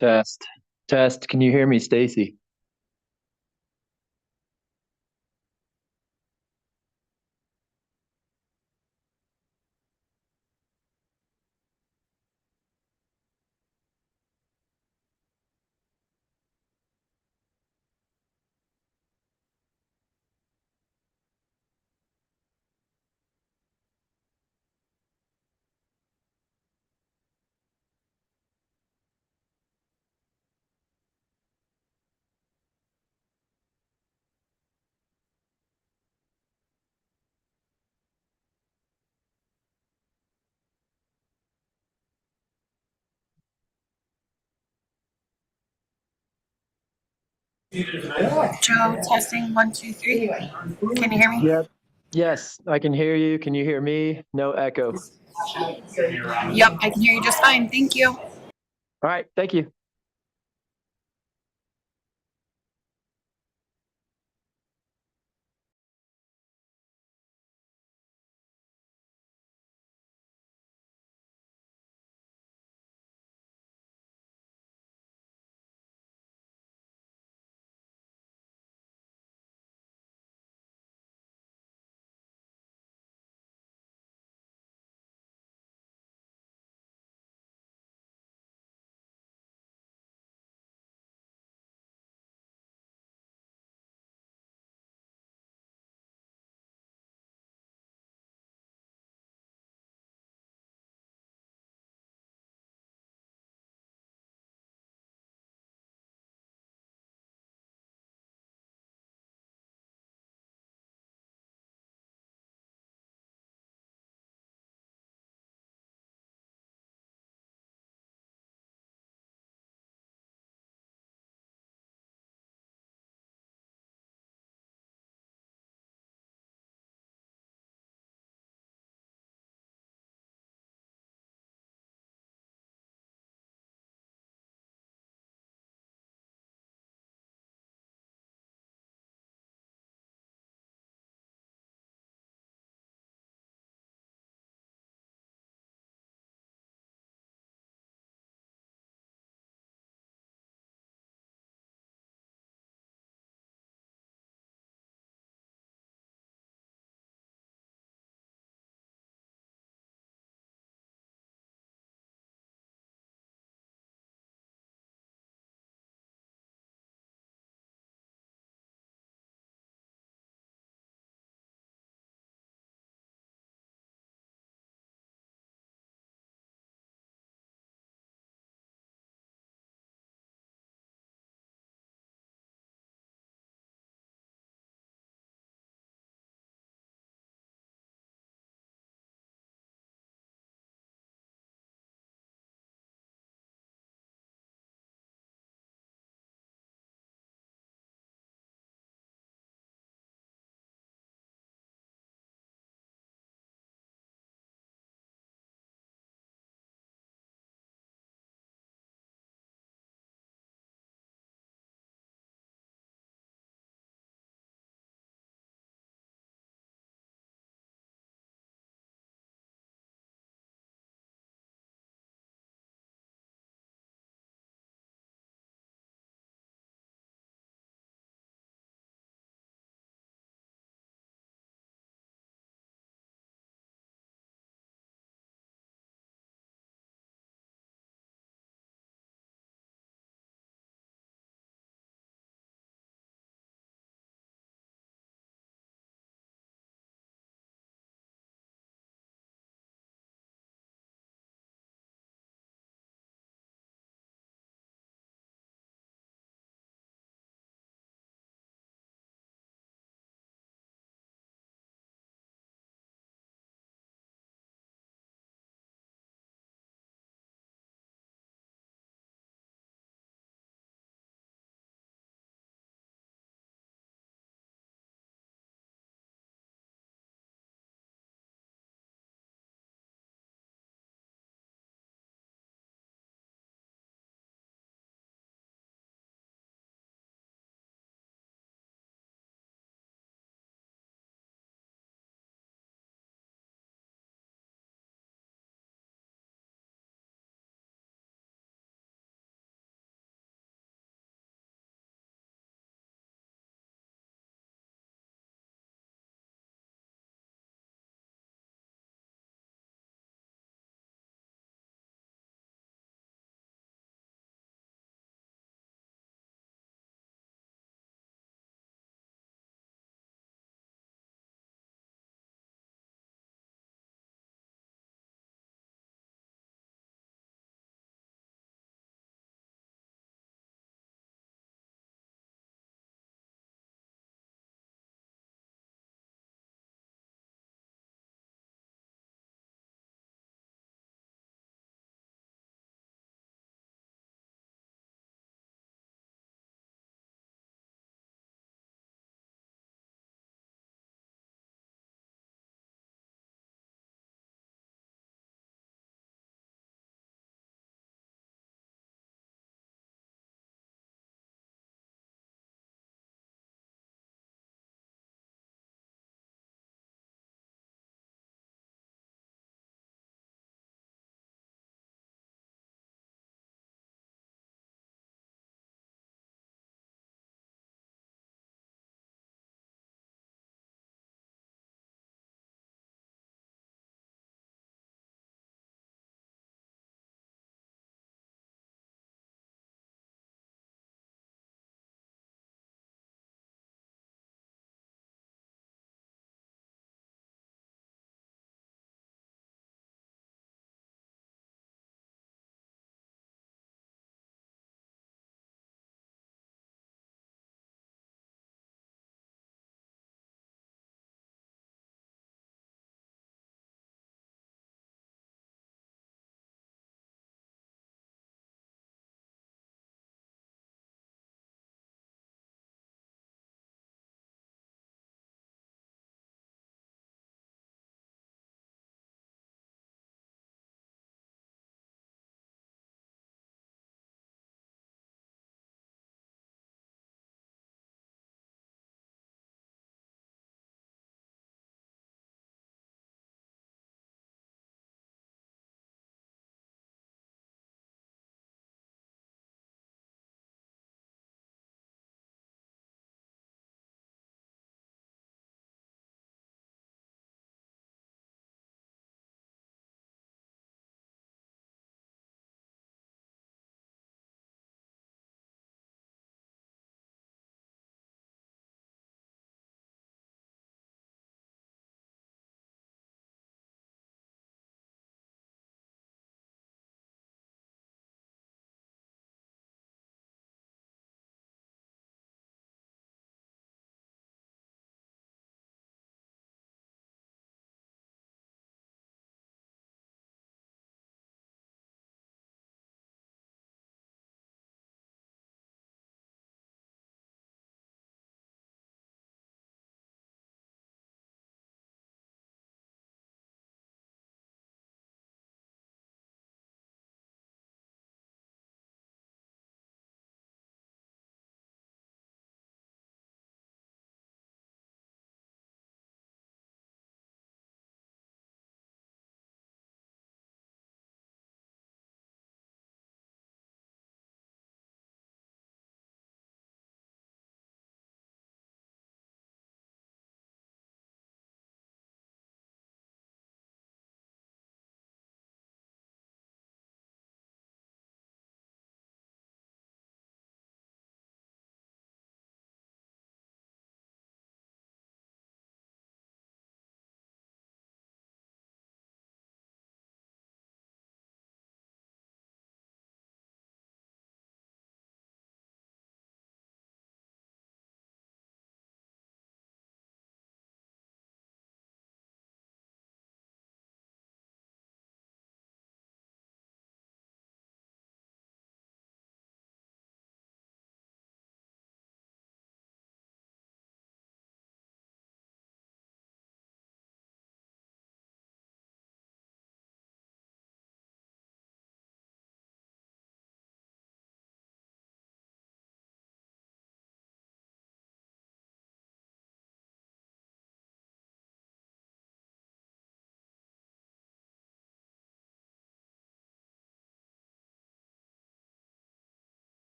Test. Test. Can you hear me, Stacy? Joe, testing one, two, three. Can you hear me? Yep. Yes, I can hear you. Can you hear me? No echo. Yep, I can hear you just fine. Thank you. All right. Thank you.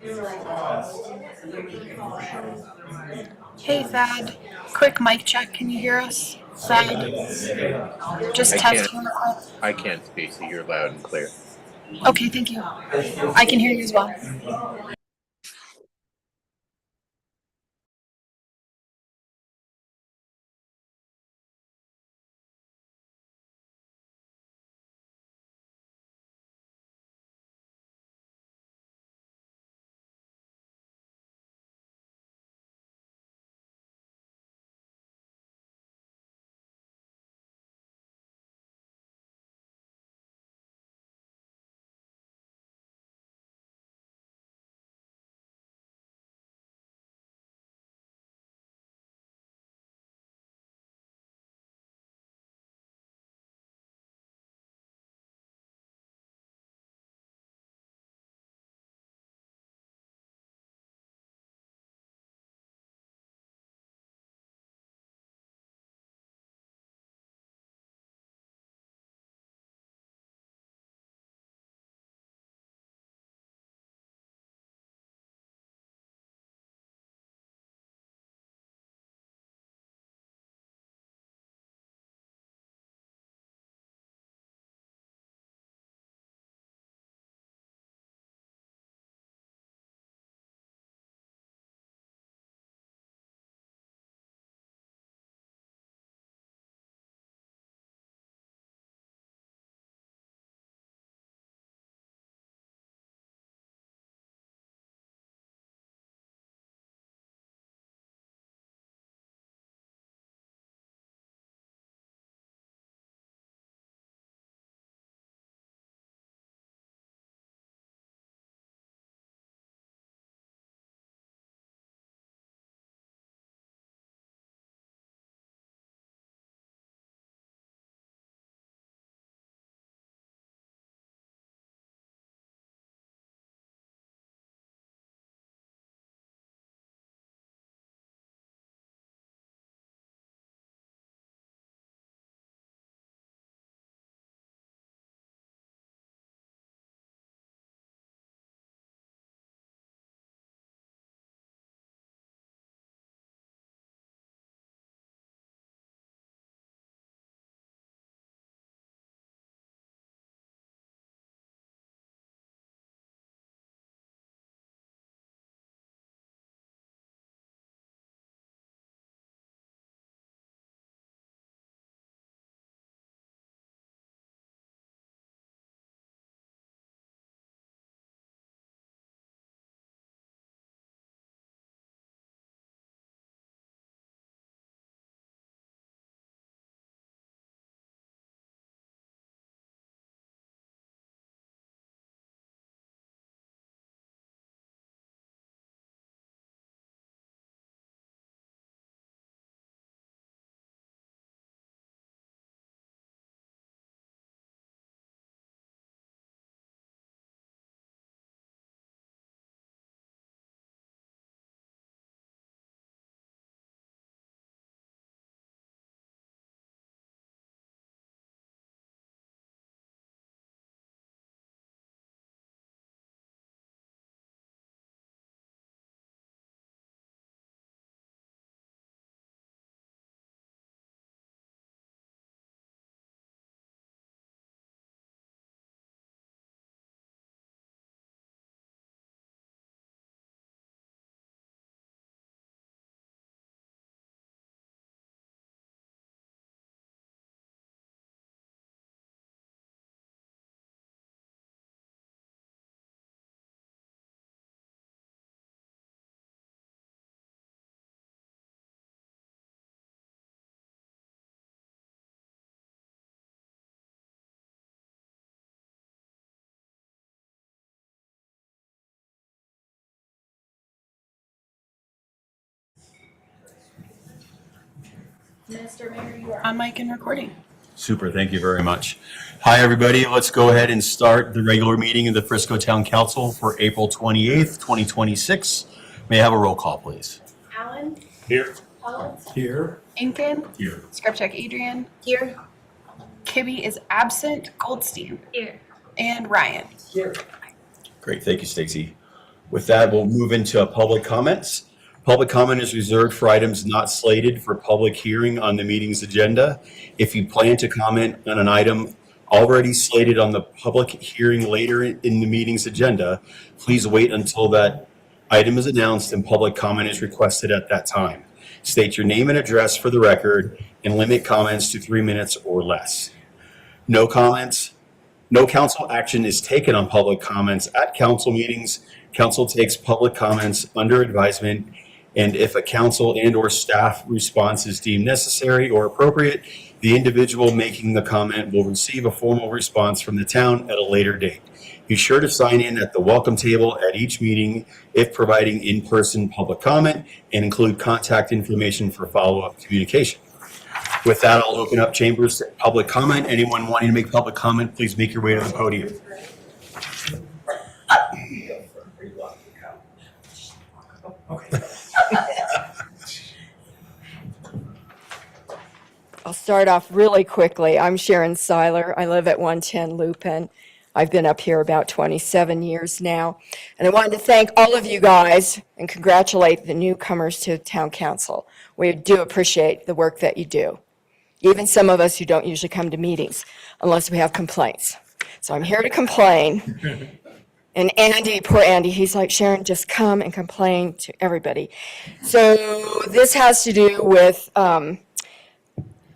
Hey, Thad. Quick mic check. Can you hear us? Thad, just I can't. testing real quick. I can't, Stacy. You're loud and clear. Okay, thank you. I can hear you as well. Mr. Mayor, you are on mic and recording. Super, thank you very much. Hi, everybody. Let's go ahead and start the regular meeting of the Frisco Town Council for April 28th, 2026. May I have a roll call, please? Allen? Here. Collins? Here. Incan? Here. Scripcheck Adrian? Here. Kibbe is absent. Goldstein? Here. And Ryan? Great, thank you, Stacy. With that, we'll move into public comments. Public comment is reserved for items not slated for public hearing on the meeting's agenda. If you plan to comment on an item already slated on the public hearing later in the meeting's agenda, please wait until that item is announced and public comment is requested at that time. State your name and address for the record and limit comments to 3 minutes or less. No council action is taken on public comments at council meetings. Council takes public comments under advisement, and if a council and/or staff response is deemed necessary or appropriate, the individual making the comment will receive a formal response from the town at a later date. Be sure to sign in at the welcome table at each meeting if providing in-person public comment, and include contact information for follow-up communication. With that, I'll open up chambers to public comment. Anyone wanting to make public comment, please make your way to the podium. I'll start off really quickly. I'm Sharon Seiler. I live at 110 Lupin. I've been up here about 27 years now. And I wanted to thank all of you guys and congratulate the newcomers to town council. We do appreciate the work that you do. Even some of us who don't usually come to meetings unless we have complaints. So I'm here to complain. And Andy, poor Andy, he's like, Sharon, just come and complain to everybody. So this has to do with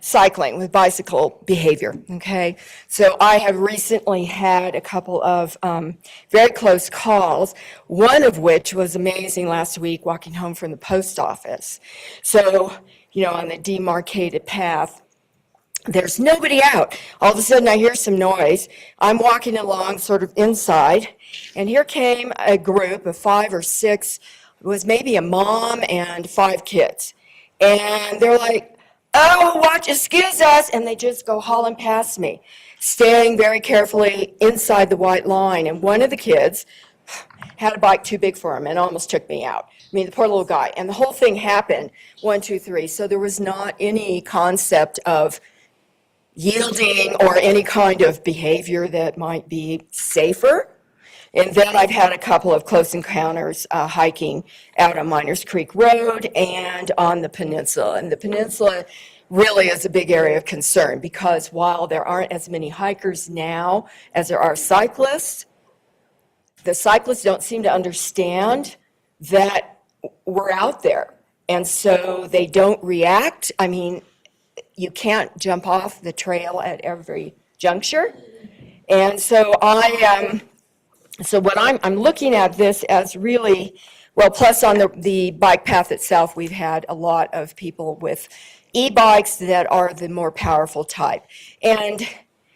cycling, with bicycle behavior, okay? So I have recently had a couple of very close calls, one of which was amazing last week, walking home from the post office. So, on the demarcated path, there's nobody out. All of a sudden I hear some noise. I'm walking along sort of inside, and here came a group of 5 or 6, it was maybe a mom and 5 kids. And they're like, oh, watch, excuse us, and they just go hauling past me, staying very carefully inside the white line. And one of the kids had a bike too big for him and almost took me out. I mean, the poor little guy. And the whole thing happened 1, 2, 3. So there was not any concept of yielding or any kind of behavior that might be safer. And then I've had a couple of close encounters hiking out on Miners Creek Road and on the peninsula. And the peninsula really is a big area of concern because while there aren't as many hikers now as there are cyclists, the cyclists don't seem to understand that we're out there. And so they don't react. I mean, you can't jump off the trail at every juncture. And so I'm looking at this as really, well, plus on the bike path itself, we've had a lot of people with e-bikes that are the more powerful type. And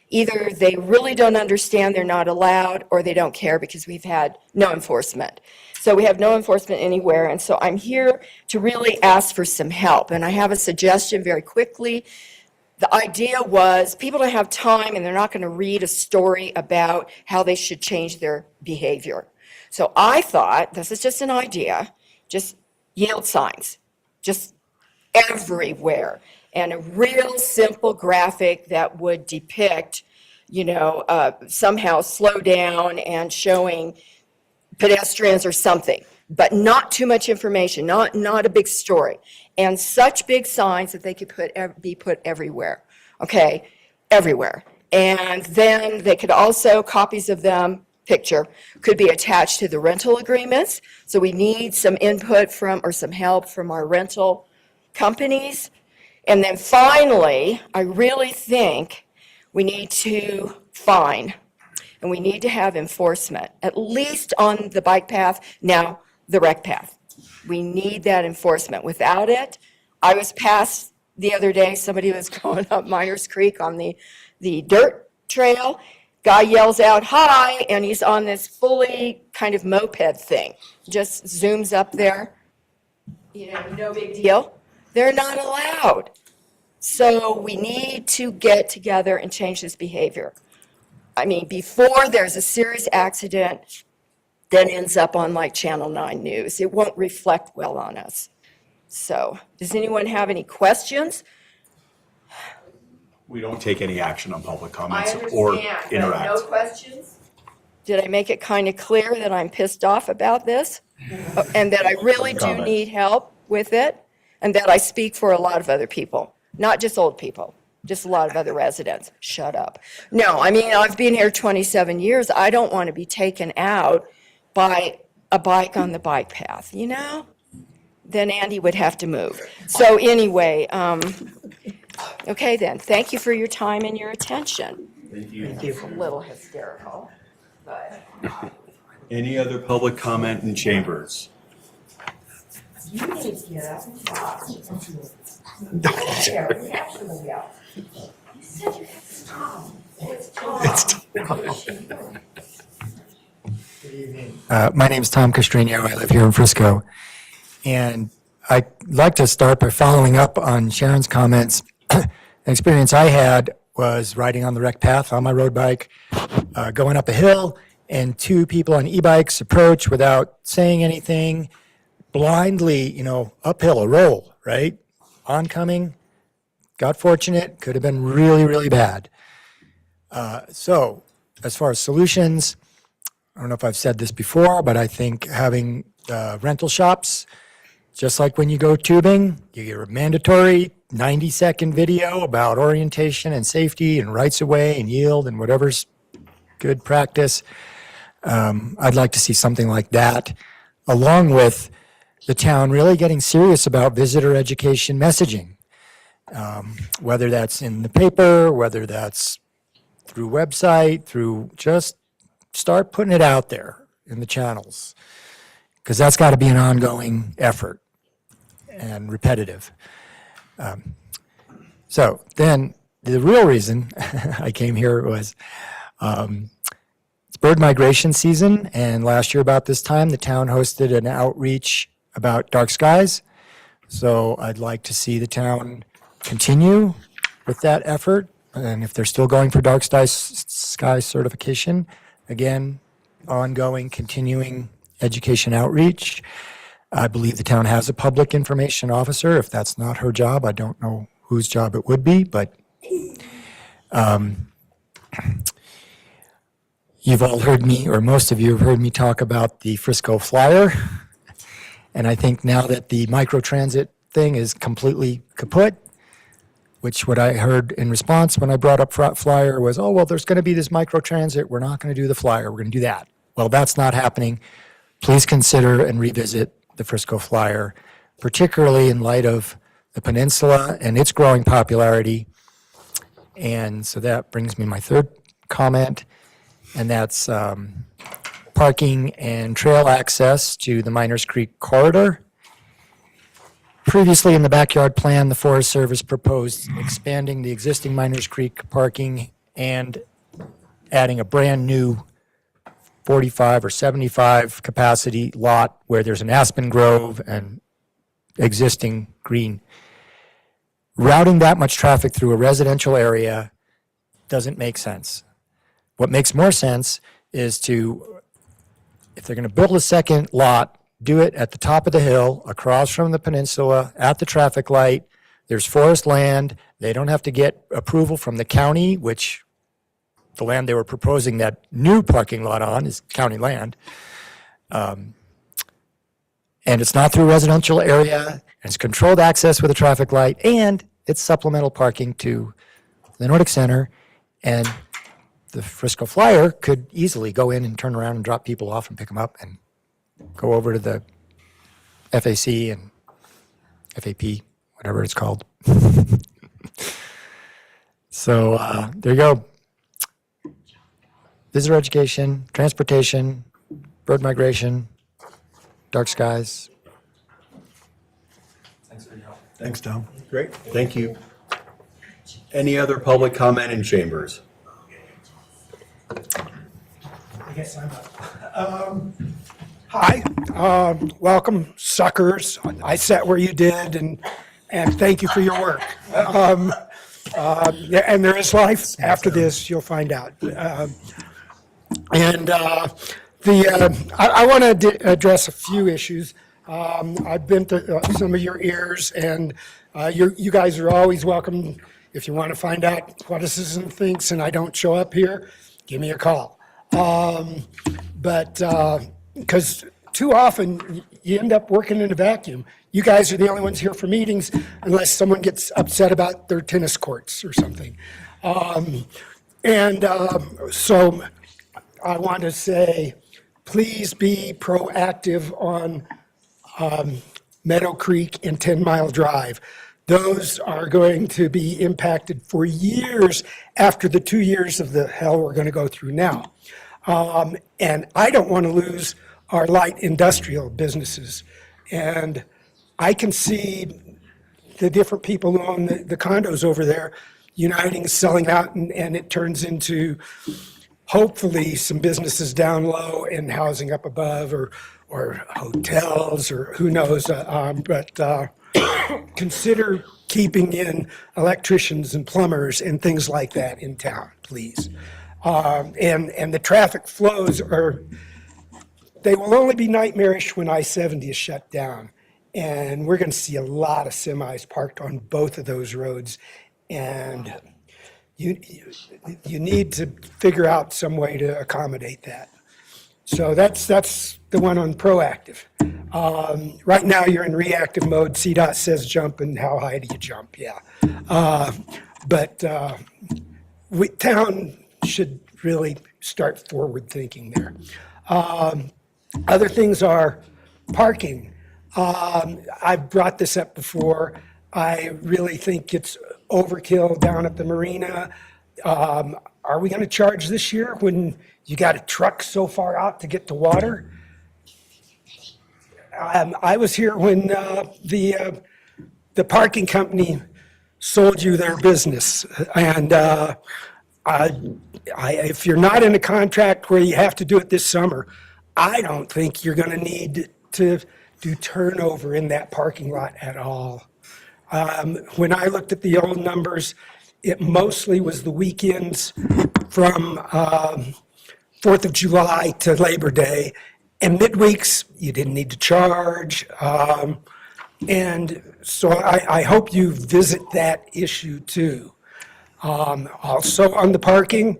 either they really don't understand they're not allowed, or they don't care because we've had no enforcement. So we have no enforcement anywhere. And so I'm here to really ask for some help. And I have a suggestion very quickly. The idea was people don't have time and they're not going to read a story about how they should change their behavior. So I thought, this is just an idea, just yield signs, just everywhere. And a real simple graphic that would depict, somehow slow down and showing pedestrians or something, but not too much information, not a big story. And such big signs that they could be put everywhere, okay, everywhere. And then they could also, copies of them, picture, could be attached to the rental agreements. So we need some input or some help from our rental companies. And then finally, I really think we need to fine, and we need to have enforcement, at least on the bike path, now the rec path. We need that enforcement. Without it, I was past the other day, somebody was going up Miners Creek on the dirt trail. Guy yells out, hi, and he's on this fully kind of moped thing. Just zooms up there, no big deal. They're not allowed. So we need to get together and change this behavior. I mean, before there's a serious accident that ends up on like Channel 9 News, it won't reflect well on us. So, does anyone have any questions? We don't take any action on public I comments or understand, but interact. no questions? Did I make it kind of clear that I'm pissed off about this? And that I really do Comment. need help with it? And that I speak for a lot of other people, not just old people, just a lot of other residents. Shut up. No, I mean, I've been here 27 years. I don't want to be taken out by a bike on the bike path, you know? Then Andy would have to move. So anyway, okay then, thank you for your time and your attention. Thank you. A little hysterical, but. Any other public comment in chambers? You need to get up and talk. There, we actually go. You said you had to talk. It's Tom. My name's Tom Castrino. I live here in Frisco. And I'd like to start by following up on Sharon's comments. An experience I had was riding on the rec path on my road bike, going up a hill, and two people on e-bikes approach without saying anything, blindly, uphill, a roll, right? Oncoming, got fortunate, could have been really, really bad. So as far as solutions, I don't know if I've said this before, but I think having rental shops, just like when you go tubing, you get a mandatory 90-second video about orientation and safety and rights of way and yield and whatever's good practice. I'd like to see something like that, along with the town really getting serious about visitor education messaging, whether that's in the paper, whether that's through website, through just start putting it out there in the channels, because that's got to be an ongoing effort and repetitive. So then the real reason I came here was it's bird migration season, and last year about this time, the town hosted an outreach about dark skies. So I'd like to see the town continue with that effort, and if they're still going for dark sky certification, again, ongoing, continuing education outreach. I believe the town has a public information officer. If that's not her job, I don't know whose job it would be, but you've all heard me, or most of you have heard me talk about the Frisco Flyer. And I think now that the microtransit thing is completely kaput, which what I heard in response when I brought up Flyer was, oh, well, there's going to be this microtransit. We're not going to do the Flyer. We're going to do that. Well, that's not happening. Please consider and revisit the Frisco Flyer, particularly in light of the peninsula and its growing popularity. And so that brings me to my third comment, and that's parking and trail access to the Miners Creek corridor. Previously in the backyard plan, the Forest Service proposed expanding the existing Miners Creek parking and adding a brand-new 45 or 75 capacity lot where there's an aspen grove and existing green. Routing that much traffic through a residential area doesn't make sense. What makes more sense is to, if they're going to build a second lot, do it at the top of the hill, across from the peninsula, at the traffic light. There's forest land. They don't have to get approval from the county, which the land they were proposing that new parking lot on is county land. And it's not through a residential area, and it's controlled access with a traffic light, and it's supplemental parking to the Nordic Center. And the Frisco Flyer could easily go in and turn around and drop people off and pick them up and go over to the FAC and FAP, whatever it's called. So there you go. Visitor education, transportation, bird migration, dark skies. Thanks, Tom. Great, thank you. Any other public comment in chambers? I guess I'm up. Hi, welcome, suckers. I sat where you did, and thank you for your work. Yeah, and there is life after this, you'll find out. I want to address a few issues. I've been to some of your ears, and you guys are always welcome. If you want to find out what a citizen thinks and I don't show up here, give me a call. But, because too often you end up working in a vacuum. You guys are the only ones here for meetings unless someone gets upset about their tennis courts or something. So I want to say, please be proactive on Meadow Creek and 10 Mile Drive. Those are going to be impacted for years after the 2 years of the hell we're going to go through now. And I don't want to lose our light industrial businesses. And I can see the different people who own the condos over there uniting, selling out, and it turns into hopefully some businesses down low and housing up above, or hotels, or who knows. But consider keeping in electricians and plumbers and things like that in town, please. And the traffic flows they will only be nightmarish when I-70 is shut down. And we're going to see a lot of semis parked on both of those roads. And you need to figure out some way to accommodate that. So that's the one on proactive. Right now, you're in reactive mode. CDOT says jump, and how high do you jump? Yeah. But town should really start forward thinking there. Other things are parking. I've brought this up before. I really think it's overkill down at the marina. Are we going to charge this year when you got a truck so far out to get to water? I was here when the parking company sold you their business. And if you're not in a contract where you have to do it this summer, I don't think you're going to need to do turnover in that parking lot at all. When I looked at the old numbers, it mostly was the weekends from 4th of July to Labor Day. And midweeks, you didn't need to charge. And so I hope you visit that issue too. Also on the parking,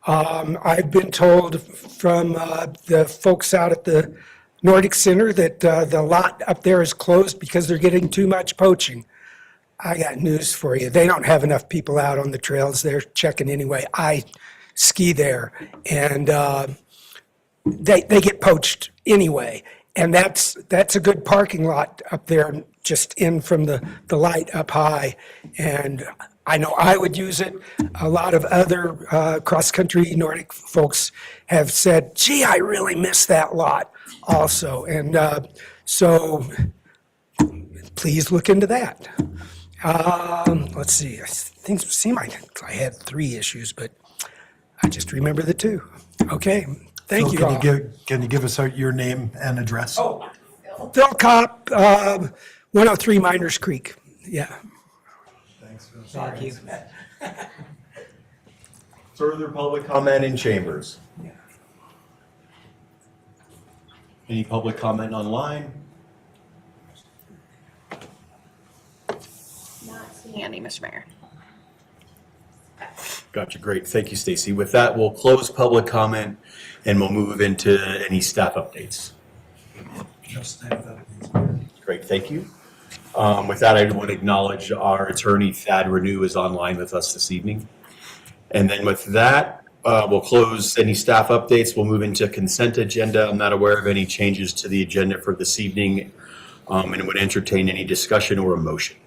I've been told from the folks out at the Nordic Center that the lot up there is closed because they're getting too much poaching. I got news for you. They don't have enough people out on the trails. They're checking anyway. I ski there, and they get poached anyway. And that's a good parking lot up there, just in from the light up high. And I know I would use it. A lot of other cross-country Nordic folks have said, gee, I really miss that lot also. And so please look into that. Let's see. Things seem like I had 3 issues, but I just remember the 2. Okay. Thank you all. Can you give us your name and address? Oh, Phil Kopp, 103 Miners Creek. Yeah. Thanks. Thank you. Further public comment in chambers? Any public comment online? Not seeing any, Mr. Mayor. Gotcha, great. Thank you, Stacy. With that, we'll close public comment and we'll move into any staff updates. Great, thank you. With that, I want to acknowledge our attorney, Thad Renew, is online with us this evening. And then with that, we'll close any staff updates. We'll move into consent agenda. I'm not aware of any changes to the agenda for this evening, and would entertain any discussion or a motion.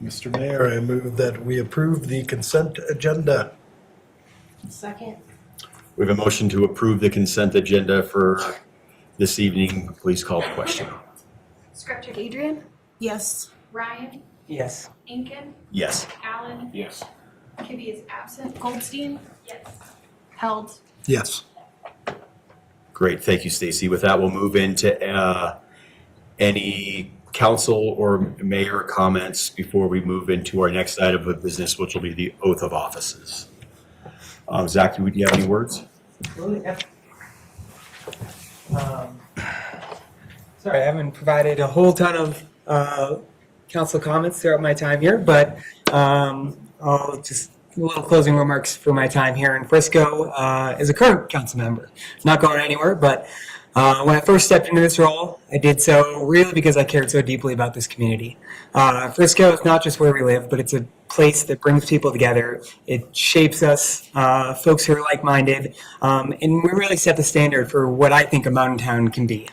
Mr. Mayor, I move that we approve the consent agenda. Second. We have a motion to approve the consent agenda for this evening. Please call the question. Scripture Adrian, Yes. Ryan, Yes. Inkin, Yes. Allen, Yes. Kibbe is absent, Goldstein, yes. Held. Yes. Great, thank you, Stacy. With that, we'll move into any council or mayor comments before we move into our next item of business, which will be the oath of offices. Zach, do you have any words? Sorry, I haven't provided a whole ton of council comments throughout my time here, but I'll just little closing remarks for my time here in Frisco as a current council member. Not going anywhere, but when I first stepped into this role, I did so really because I cared so deeply about this community. Frisco is not just where we live, but it's a place that brings people together. It shapes us, folks who are like-minded, and we really set the standard for what I think a mountain town can be.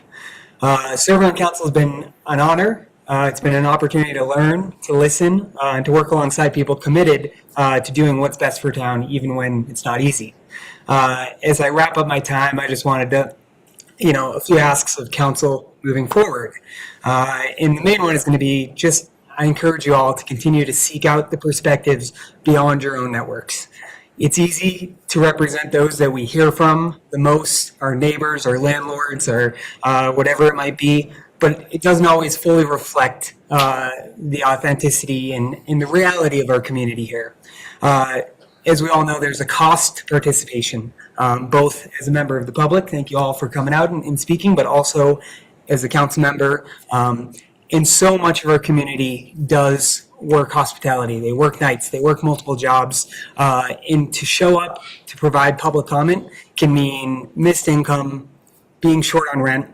Serving on council has been an honor. It's been an opportunity to learn, to listen, and to work alongside people committed to doing what's best for town, even when it's not easy. As I wrap up my time, I just wanted to, a few asks of council moving forward. And the main one is going to be I encourage you all to continue to seek out the perspectives beyond your own networks. It's easy to represent those that we hear from the most, our neighbors, our landlords, or whatever it might be, but it doesn't always fully reflect the authenticity and the reality of our community here. As we all know, there's a cost to participation, both as a member of the public, thank you all for coming out and speaking, but also as a council member. And so much of our community does work hospitality. They work nights, they work multiple jobs, and to show up to provide public comment can mean missed income, being short on rent,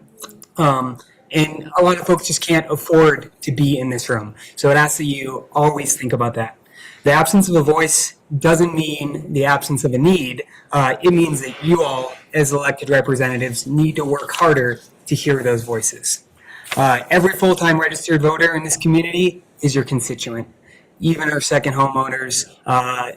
and a lot of folks just can't afford to be in this room. So it asks that you always think about that. The absence of a voice doesn't mean the absence of a need. It means that you all, as elected representatives, need to work harder to hear those voices. Every full-time registered voter in this community is your constituent. Even our second homeowners,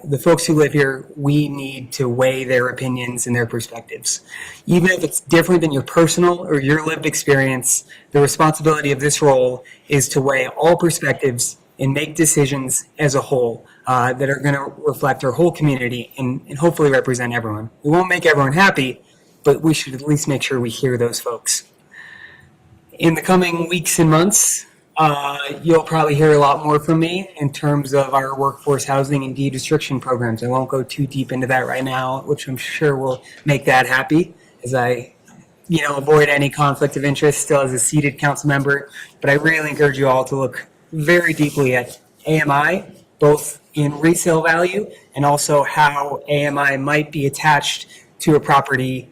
the folks who live here, we need to weigh their opinions and their perspectives. Even if it's different than your personal or your lived experience, the responsibility of this role is to weigh all perspectives and make decisions as a whole that are going to reflect our whole community and hopefully represent everyone. We won't make everyone happy, but we should at least make sure we hear those folks. In the coming weeks and months, you'll probably hear a lot more from me in terms of our workforce housing and deed restriction programs. I won't go too deep into that right now, which I'm sure will make that happy as I, avoid any conflict of interest still as a seated council member. But I really encourage you all to look very deeply at AMI, both in resale value and also how AMI might be attached to a property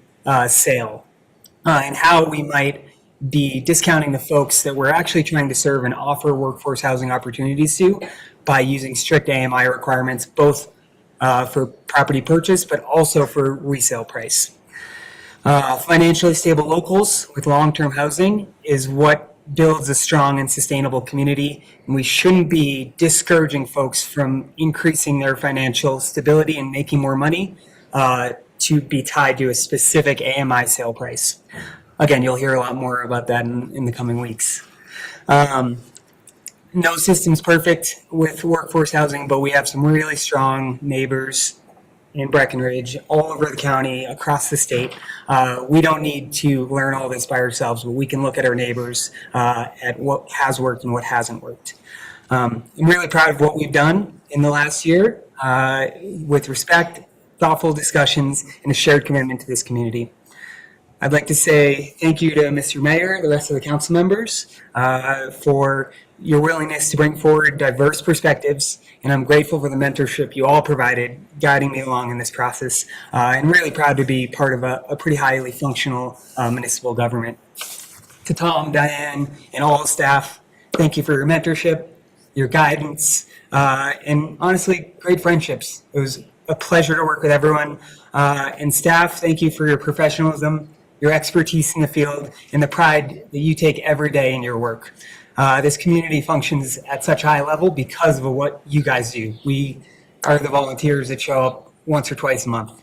sale, and how we might be discounting the folks that we're actually trying to serve and offer workforce housing opportunities to by using strict AMI requirements, both for property purchase, but also for resale price. Financially stable locals with long-term housing is what builds a strong and sustainable community, and we shouldn't be discouraging folks from increasing their financial stability and making more money to be tied to a specific AMI sale price. Again, you'll hear a lot more about that in the coming weeks. No system's perfect with workforce housing, but we have some really strong neighbors in Breckenridge, all over the county, across the state. We don't need to learn all this by ourselves, but we can look at our neighbors, at what has worked and what hasn't worked. I'm really proud of what we've done in the last year with respect, thoughtful discussions, and a shared commitment to this community. I'd like to say thank you to Mr. Mayor, the rest of the council members, for your willingness to bring forward diverse perspectives, and I'm grateful for the mentorship you all provided, guiding me along in this process, and really proud to be part of a pretty highly functional municipal government. To Tom, Diane, and all the staff, thank you for your mentorship, your guidance, and honestly, great friendships. It was a pleasure to work with everyone. And staff, thank you for your professionalism, your expertise in the field, and the pride that you take every day in your work. This community functions at such a high level because of what you guys do. We are the volunteers that show up once or twice a month.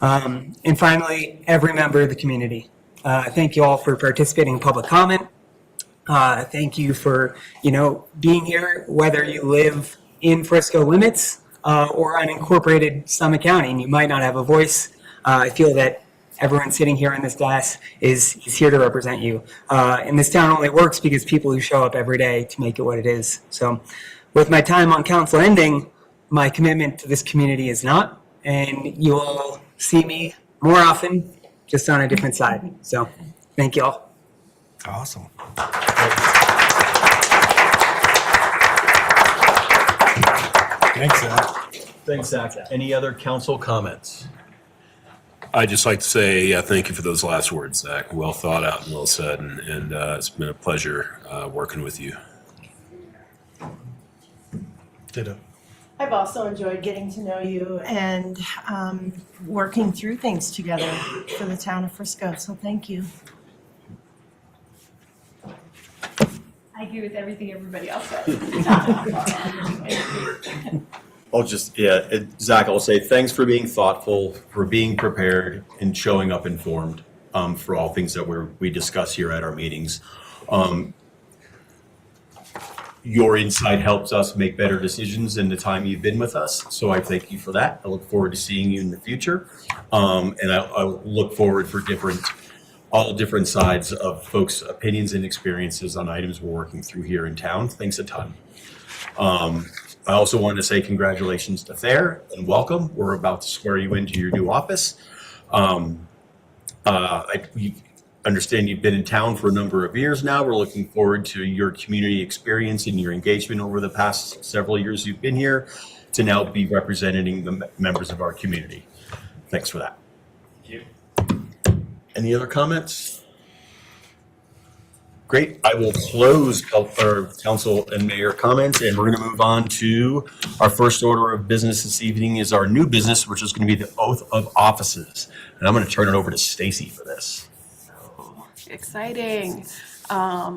And finally, every member of the community. Thank you all for participating in public comment. Thank you for, being here, whether you live in Frisco limits or unincorporated Summit County, and you might not have a voice. I feel that everyone sitting here in this class is here to represent you. And this town only works because people who show up every day to make it what it is. So with my time on council ending, my commitment to this community is not, and you will see me more often, just on a different side. So thank you all. Awesome. Thanks, Zach. Thanks, Zach. Any other council comments? I'd just like to say thank you for those last words, Zach. Well thought out and well said, and it's been a pleasure working with you. Ditto. I've also enjoyed getting to know you and working through things together for the town of Frisco, so thank you. I agree with everything everybody else said. Zach, I'll say thanks for being thoughtful, for being prepared, and showing up informed for all things that we discuss here at our meetings. Your insight helps us make better decisions in the time you've been with us, so I thank you for that. I look forward to seeing you in the future, and I look forward for all different sides of folks' opinions and experiences on items we're working through here in town. Thanks a ton. I also wanted to say congratulations to Thayer and welcome. We're about to swear you into your new office. We understand you've been in town for a number of years now. We're looking forward to your community experience and your engagement over the past several years you've been here to now be representing the members of our community. Thanks for that. Thank you. Any other comments? Great. I will close our council and mayor comments, and we're going to move on to our first order of business this evening is our new business, which is going to be the oath of offices. And I'm going to turn it over to Stacy for this. Exciting.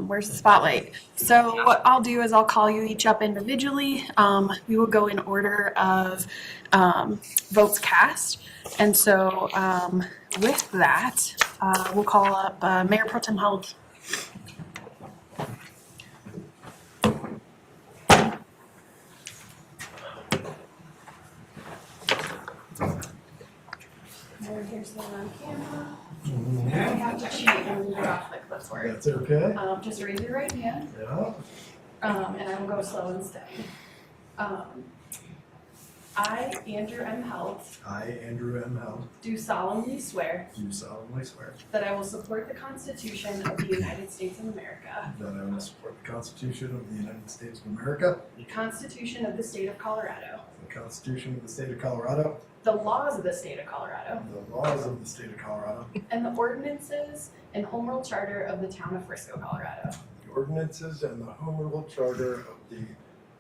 Where's the spotlight? So what I'll do is I'll call you each up individually. We will go in order of votes cast. And so with that, we'll call up Mayor Pro Tem Held. Here's the on camera. I have to cheat and move it off like before. That's okay. Just raise your right hand, Yeah. and I will go slow and steady. I, Andrew M. Held, I, Andrew M. Held, do solemnly swear do solemnly swear that I will support the Constitution of the United States of America, that I will support the Constitution of the United States of America, the Constitution of the State of Colorado, the Constitution of the State of Colorado, the laws of the State of Colorado, the laws of the State of Colorado, and the ordinances and Home Rule Charter of the Town of Frisco, Colorado. the ordinances and the Home Rule Charter of the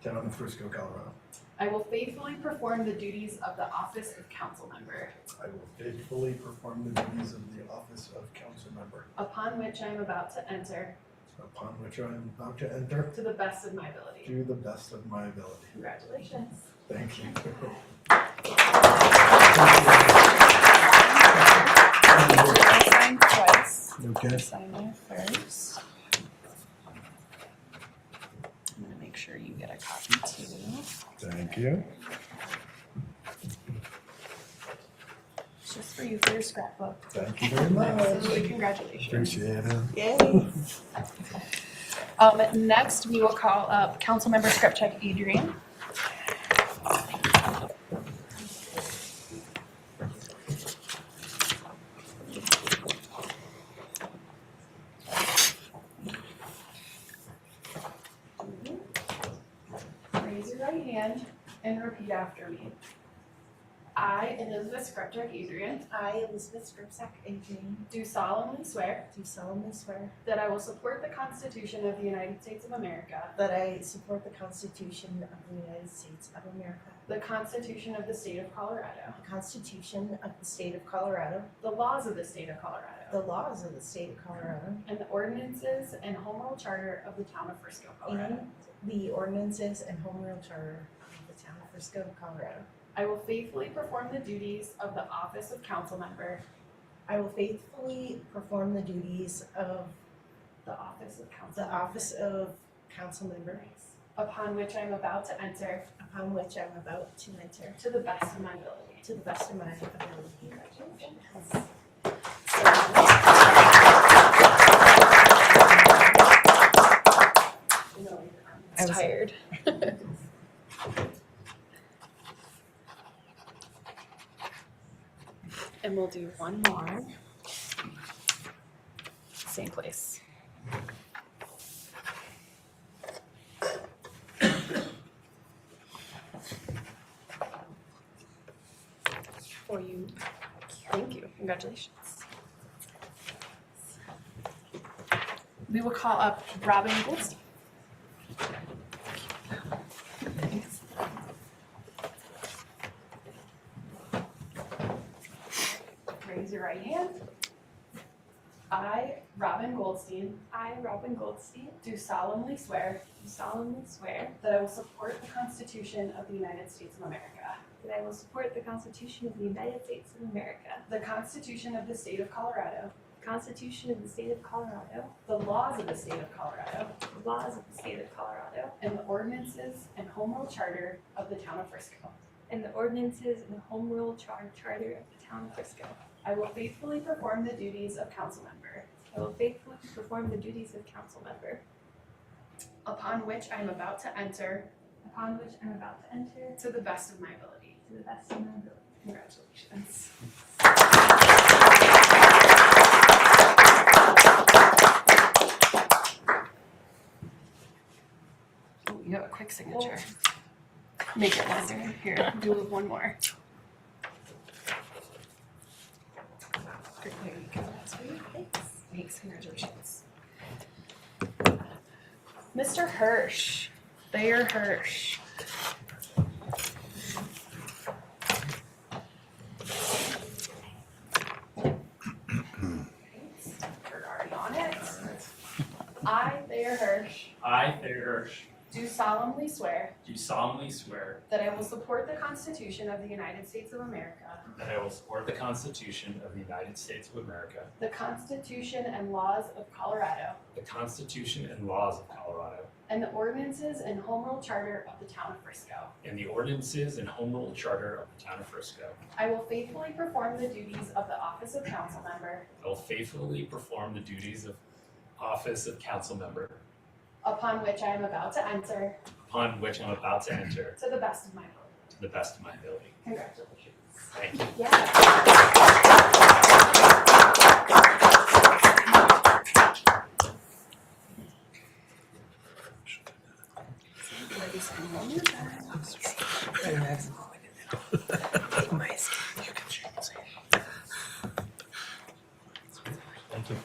Town of Frisco, Colorado. I will faithfully perform the duties of the office of council member, I will faithfully perform the duties of the office of council member, upon which I am about to enter, upon which I am about to enter, to the best of my ability. to the best of my ability. Congratulations. Thank you. I signed twice. Okay. Sign there first. I'm gonna make sure you get a copy too. Thank you. It's just for you for your scrapbook. Thank you very much. Absolutely, congratulations. Appreciate it. Yay. Next, we will call up Councilmember Skripchak Adrian. Raise your right hand and repeat after me. I, Elizabeth Skripchak Adrian, I, Elizabeth Skripczak Adrian, do solemnly swear do solemnly swear that I will support the Constitution of the United States of America, that I support the Constitution of the United States of America, the Constitution of the State of Colorado, the Constitution of the State of Colorado, the laws of the State of Colorado, the laws of the State of Colorado, and the ordinances and Home Rule Charter of the Town of Frisco, Colorado. and the ordinances and Home Rule Charter of the Town of Frisco, Colorado. I will faithfully perform the duties of the office of council member, I will faithfully perform the duties of the office of council the office of council member, upon which I am about to enter, upon which I'm about to enter, to the best of my ability. to the best of my ability. Congratulations. I was tired. And we'll do one more. Same place. Congratulations. We will call up Robin Goldstein. Raise your right hand. I, Robin Goldstein, do solemnly swear that I will support the Constitution of the United States of America, That I will support the Constitution of the United States of America, the Constitution of the State of Colorado, the Constitution of the State of Colorado, the laws of the State of Colorado, the laws of the State of Colorado, and the ordinances and home rule charter of the town of Frisco. and the ordinances and the home rule charter of the town of Frisco. I will faithfully perform the duties of council member, I will faithfully perform the duties of council member, upon which I am about to enter, upon which I'm about to enter, to the best of my ability. to the best of my ability. Congratulations. Oh, you have a quick signature. Make it longer. Here, do one more. Great, there you go. That's for you. Thanks. Thanks. Congratulations. Mr. Hirsch, Thayer Hirsch. You're already on it. I, Thayer Hirsch, I, Thayer Hirsch, do solemnly swear do solemnly swear that I will support the Constitution of the United States of America, that I will support the Constitution of the United States of America, the Constitution and laws of Colorado, the Constitution and laws of Colorado, and the ordinances and home rule charter of the town of Frisco. and the ordinances and home rule charter of the town of Frisco. I will faithfully perform the duties of the office of council member, I will faithfully perform the duties of office of council member, upon which I am about to enter, upon which I'm about to enter, to the best of my ability. to the best of my ability. Congratulations. Thank you. Yeah.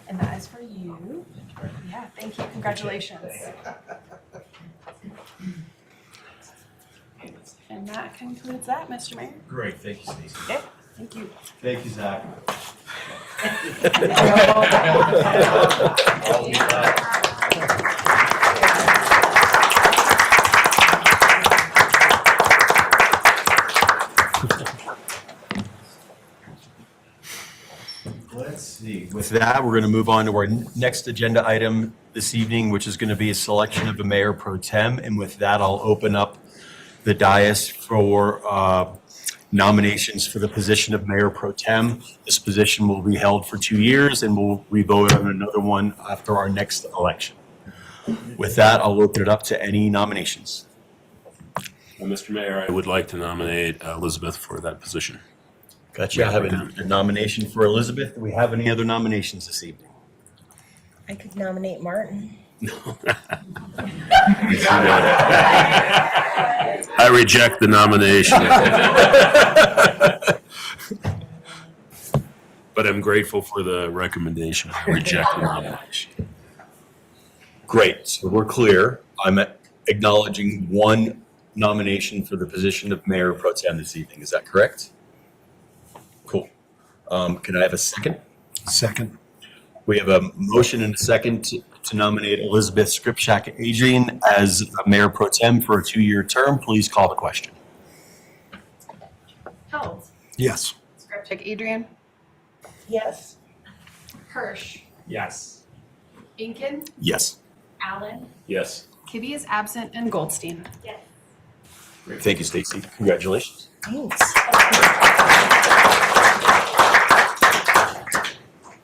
And that is for you. Yeah, thank you. Congratulations. And that concludes that, Mr. Mayor. Great, thank you, Stacy. Okay, thank you. Thank you, Zach. Let's see. With that, we're going to move on to our next agenda item this evening, which is going to be a selection of a mayor pro tem. And with that, I'll open up the dais for nominations for the position of mayor pro tem. This position will be held for 2 years, and we'll re-vote on another one after our next election. With that, I'll open it up to any nominations. Mr. Mayor, I would like to nominate Elizabeth for that position. Gotcha. I have a nomination for Elizabeth. Do we have any other nominations this evening? I could nominate Martin. I reject the nomination. But I'm grateful for the recommendation. I reject the nomination. Great. So we're clear. I'm acknowledging one nomination for the position of mayor pro tem this evening. Is that correct? Cool. Can I have a second? Second. We have a motion and a second to nominate Elizabeth Skripczak Adrian as mayor pro tem for a 2-year term. Please call the question. Held. Yes. Skripczak Adrian. Yes. Hirsch. Yes. Inkin. Yes. Allen. Yes. Kibbe is absent, and Goldstein. Yes. Great. Thank you, Stacy. Congratulations. Thanks.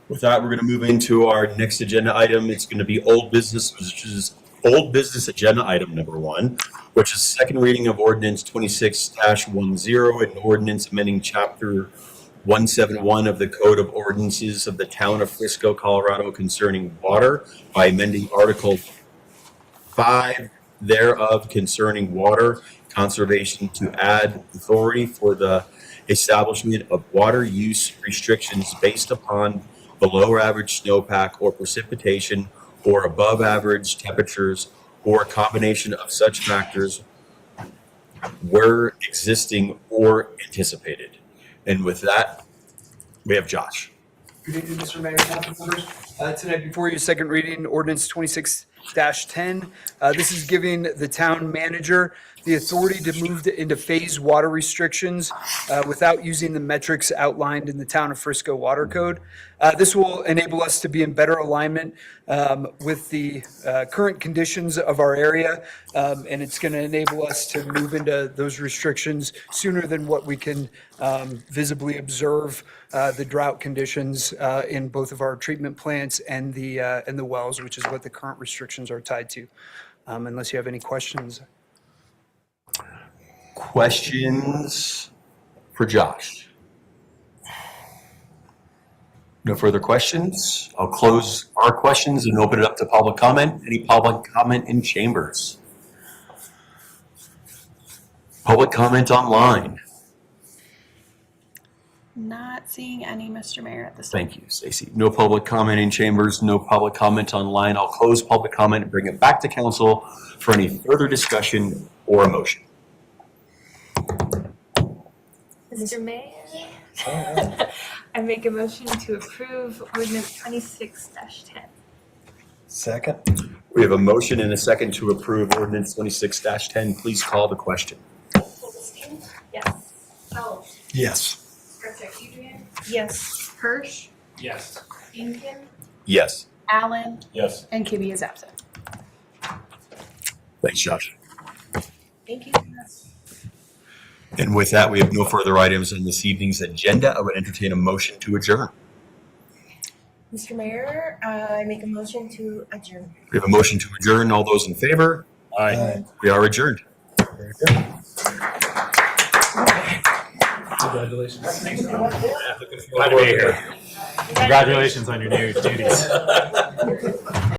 With that, we're going to move into our next agenda item. It's going to be old business, which is old business agenda item number 1, which is second reading of ordinance 26-10, an ordinance amending chapter 171 of the Code of Ordinances of the Town of Frisco, Colorado concerning water by amending Article 5 thereof concerning water, Conservation to add authority for the establishment of water use restrictions based upon below average snowpack or precipitation or above average temperatures or a combination of such factors were existing or anticipated. And with that, we have Josh. Good evening, Mr. Mayor, council members. Tonight before you, second reading, ordinance 26-10. This is giving the town manager the authority to move into phase water restrictions without using the metrics outlined in the Town of Frisco Water Code. This will enable us to be in better alignment with the current conditions of our area, and it's going to enable us to move into those restrictions sooner than what we can visibly observe the drought conditions in both of our treatment plants and the wells, which is what the current restrictions are tied to. Unless you have any questions. Questions for Josh? No further questions? I'll close our questions and open it up to public comment. Any public comment in chambers? Public comment online. Not seeing any, Mr. Mayor, at this time. Thank you, Stacy. No public comment in chambers, no public comment online. I'll close public comment and bring it back to council for any further discussion or a motion. Mr. Mayor, I make a motion to approve ordinance 26-10. Second. We have a motion and a second to approve ordinance 26-10. Please call the question. Goldstein? Yes. Howell? Yes. Scrivener Adrian? Yes. Hirsch? Yes. Inkin? Yes. Allen? Yes. And Kibbe is absent. Thanks, Josh. Thank you. And with that, we have no further items on this evening's agenda. I would entertain a motion to adjourn. Mr. Mayor, I make a motion to adjourn. We have a motion to adjourn. All those in favor? Aye. We are adjourned. Congratulations. Glad to be here. Congratulations on your new duties.